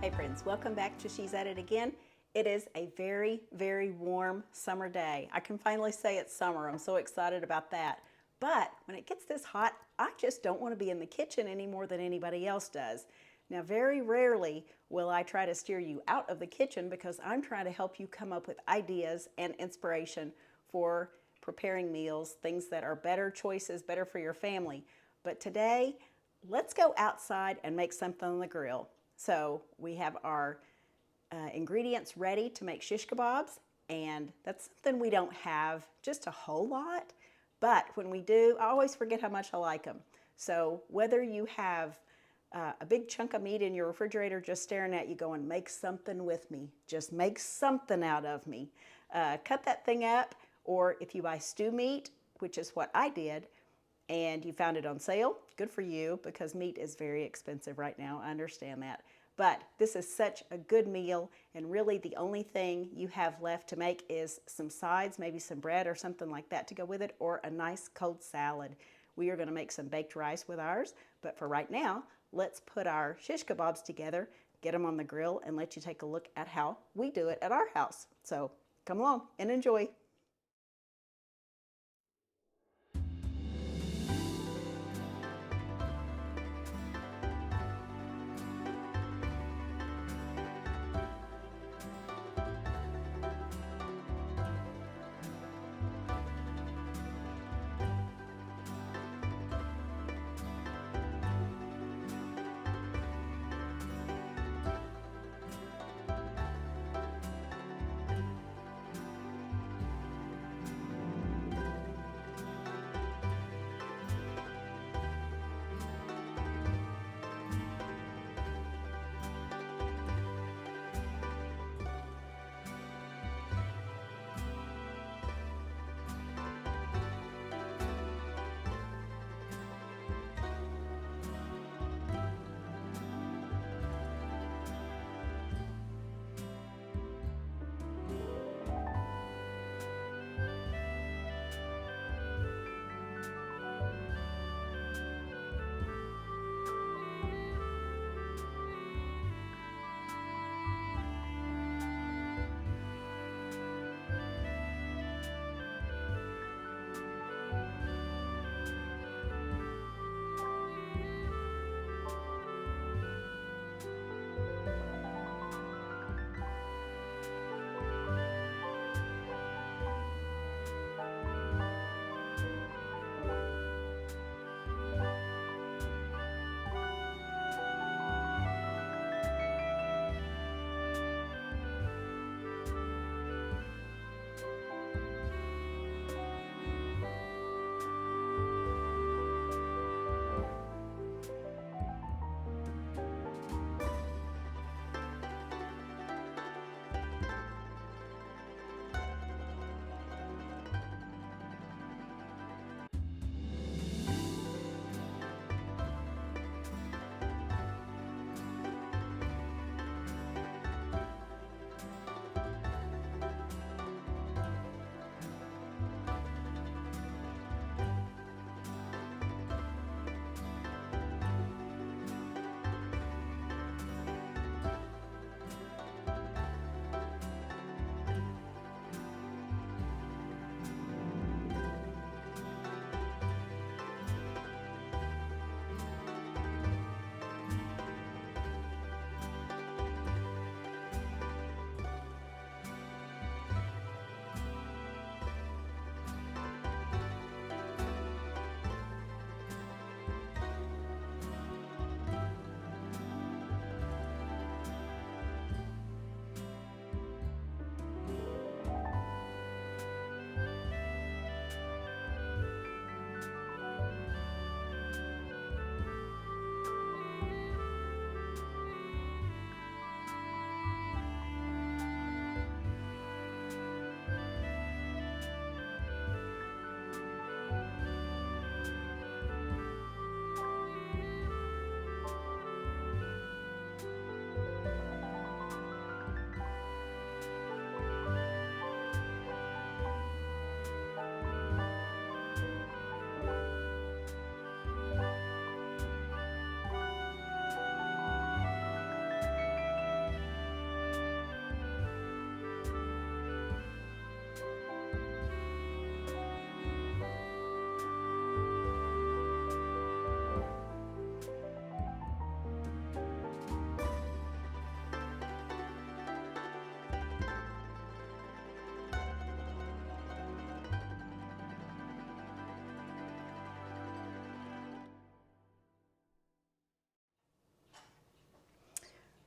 Hey friends, welcome back to She's At It Again. It is a very, very warm summer day. I can finally say it's summer. I'm so excited about that. But when it gets this hot, I just don't want to be in the kitchen any more than anybody else does. Now, very rarely will I try to steer you out of the kitchen because I'm trying to help you come up with ideas and inspiration for preparing meals, things that are better choices, better for your family. But today, let's go outside and make something on the grill. So we have our ingredients ready to make shish kebabs, and that's something we don't have just a whole lot, but when we do, I always forget how much I like them. So whether you have a big chunk of meat in your refrigerator just staring at you going, make something with me, just make something out of me, cut that thing up, or if you buy stew meat, which is what I did, and you found it on sale, good for you, because meat is very expensive right now. I understand that. But this is such a good meal, and really the only thing you have left to make is some sides, maybe some bread or something like that to go with it, or a nice cold salad. We are going to make some baked rice with ours, but for right now, let's put our shish kebabs together, get them on the grill, and let you take a look at how we do it at our house. So come along and enjoy.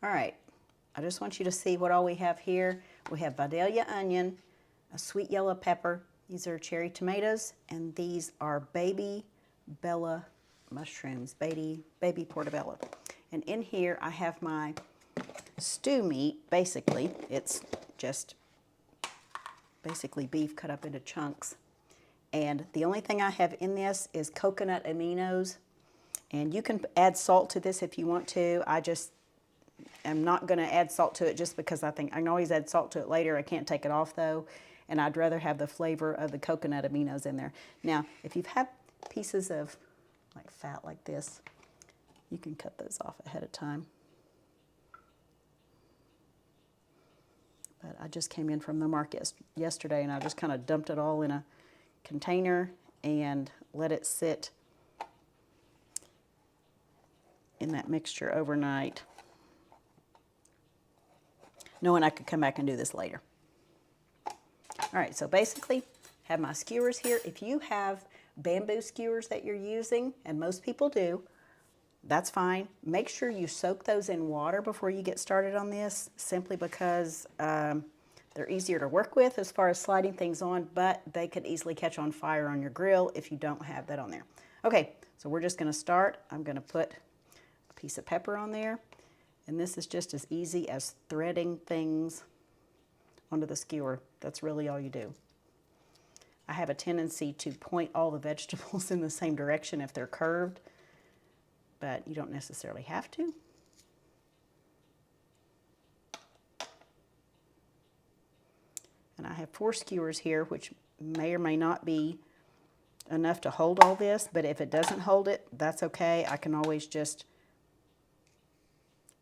All right, I just want you to see what all we have here. We have Vidalia onion, a sweet yellow pepper. These are cherry tomatoes, and these are baby bella mushrooms, baby portobello. And in here I have my stew meat. Basically, it's just basically beef cut up into chunks. And the only thing I have in this is coconut aminos. And you can add salt to this if you want to. I'm not going to add salt to it just because I think I can always add salt to it later. I can't take it off though, and I'd rather have the flavor of the coconut aminos in there. Now, if you've had pieces of like fat like this, you can cut those off ahead of time. But I just came in from the market yesterday, and I just kind of dumped it all in a container and let it sit in that mixture overnight, knowing I could come back and do this later. All right, so basically, have my skewers here. If you have bamboo skewers that you're using, and most people do, that's fine. Make sure you soak those in water before you get started on this, simply because they're easier to work with as far as sliding things on, but they could easily catch on fire on your grill if you don't have that on there. Okay, so we're just gonna start. I'm gonna put a piece of pepper on there, and this is just as easy as threading things onto the skewer. That's really all you do. I have a tendency to point all the vegetables in the same direction if they're curved, but you don't necessarily have to. And I have 4 skewers here, which may or may not be enough to hold all this, but if it doesn't hold it, that's okay. I can always just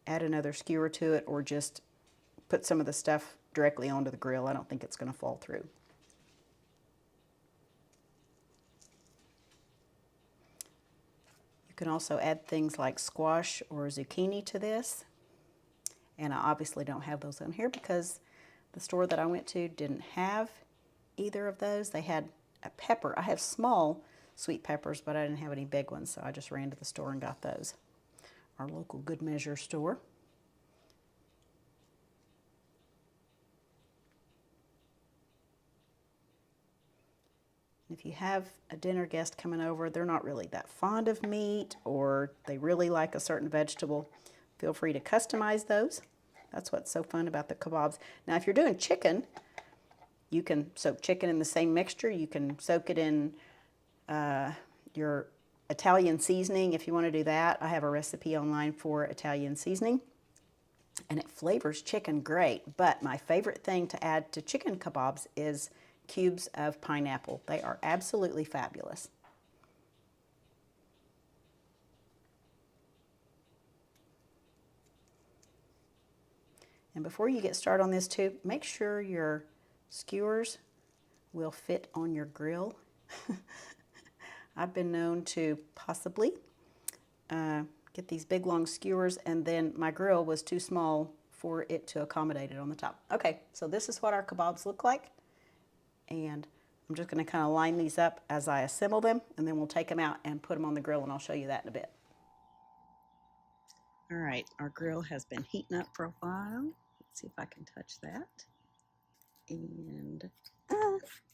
add another skewer to it, or just put some of the stuff directly onto the grill. I don't think it's going to fall through. You can also add things like squash or zucchini to this. And I obviously don't have those on here because the store that I went to didn't have either of those. They had a pepper. I have small sweet peppers, but I didn't have any big ones, so I just ran to the store and got those. Our local Good Measure store. If you have a dinner guest coming over, they're not really that fond of meat, or they really like a certain vegetable, feel free to customize those. That's what's so fun about the kebabs. Now, if you're doing chicken, you can soak chicken in the same mixture. You can soak it in your Italian seasoning if you want to do that. I have a recipe online for Italian seasoning, and it flavors chicken great. But my favorite thing to add to chicken kebabs is cubes of pineapple. They are absolutely fabulous. And before you get started on this too, make sure your skewers will fit on your grill. I've been known to possibly get these big long skewers, and then my grill was too small for it to accommodate it on the top. Okay, so this is what our kebabs look like. And I'm just going to kind of line these up as I assemble them, and then we'll take them out and put them on the grill, and I'll show you that in a bit. All right, our grill has been heating up for a while. Let's see if I can touch that. And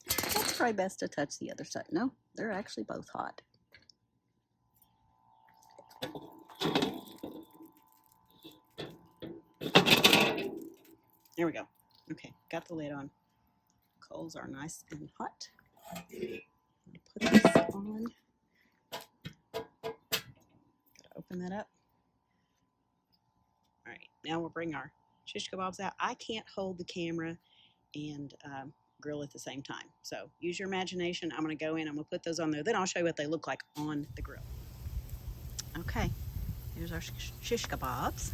it's probably best to touch the other side. No, they're actually both hot. There we go. Okay, got the lid on. Coals are nice and hot. Put this on. Gotta open that up. All right, now we'll bring our shish kebabs out. I can't hold the camera and grill at the same time, so use your imagination. I'm going to go in, I'm going to put those on there, then I'll show you what they look like on the grill. Okay, here's our shish kebabs.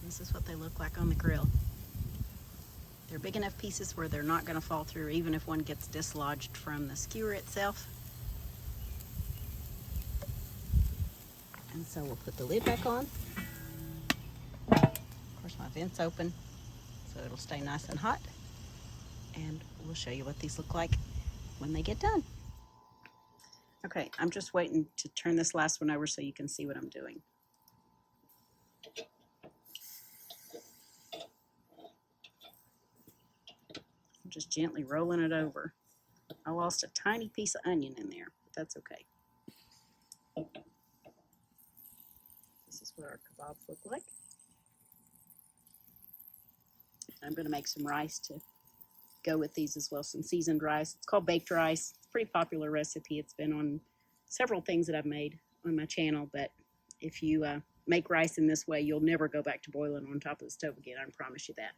This is what they look like on the grill. They're big enough pieces where they're not going to fall through, even if one gets dislodged from the skewer itself. And so we'll put the lid back on. Of course, my vent's open, so it'll stay nice and hot. And we'll show you what these look like when they get done. Okay, I'm just waiting to turn this last one over so you can see what I'm doing. I'm just gently rolling it over. I lost a tiny piece of onion in there, but that's okay. This is what our kebabs look like. I'm going to make some rice to go with these as well, some seasoned rice. It's called baked rice. It's a pretty popular recipe. It's been on several things that I've made on my channel, but if you make rice in this way, you'll never go back to boiling on top of the stove again. I promise you that.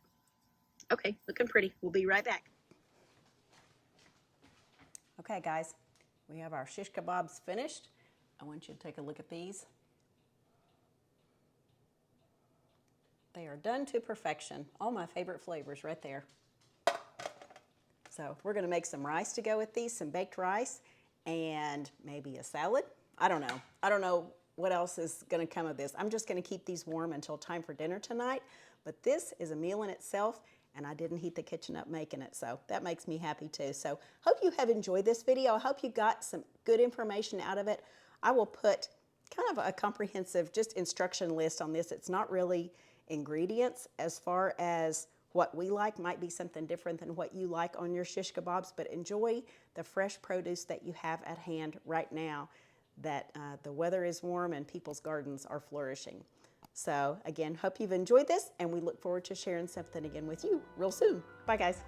Okay, looking pretty. We'll be right back. Okay, guys, we have our shish kebabs finished. I want you to take a look at these. They are done to perfection. All my favorite flavors right there. So we're going to make some rice to go with these, some baked rice, and maybe a salad. I don't know. I don't know what else is going to come of this. I'm just going to keep these warm until time for dinner tonight. But this is a meal in itself, and I didn't heat the kitchen up making it, so that makes me happy too. So hope you have enjoyed this video. I hope you got some good information out of it. I will put kind of a comprehensive just instruction list on this. It's not really ingredients as far as what we like. Might be something different than what you like on your shish kebabs, but enjoy the fresh produce that you have at hand right now that the weather is warm and people's gardens are flourishing. So again, hope you've enjoyed this, and we look forward to sharing something again with you real soon. Bye, guys.